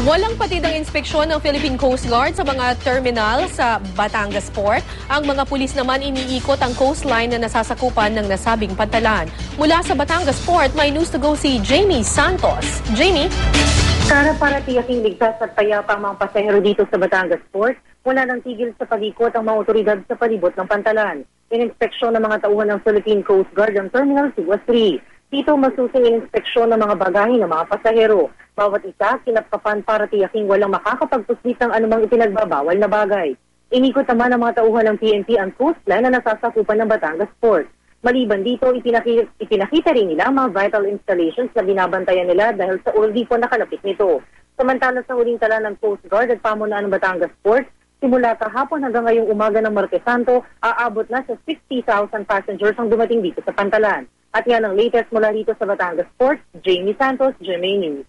Walang patidang inspeksyon ng Philippine Coast Guard sa mga terminal sa Batangas Port. Ang mga pulis naman iniikot ang coastline na nasasakupan ng nasabing pantalan. Mula sa Batangas Port, may news to go si Jamie Santos. Jamie? Para tiyaking ligtas at payapa ang mga pasahero dito sa Batangas Port, wala nang tigil sa pag-ikot ang mga otoridad sa palibot ng pantalan. Ininspeksyon ng mga tauhan ng Philippine Coast Guard ang Terminal 2 at 3. Dito masusing inspeksyon ng mga bagahe ng mga pasahero. Bawat isa, kinapkapan para tiyaking walang makakapagpuslit ng anumang ipinagbabawal na bagay. Inikot naman ang mga tauhan ng PNP ang coastline na nasasakupan ng Batangas Port. Maliban dito, ipinakita rin nila ang mga vital installations na binabantayan nila dahil sa uldi po nakalapit nito. Samantala sa huling tala ng Coast Guard at pamunaan ng Batangas Port, simula kahapon hanggang ngayong umaga ng Martes Santo, aabot na sa 60,000 passengers ang dumating dito sa pantalan. At yan ang latest mula dito sa Batangas Port, Jamie Santos, GMA News.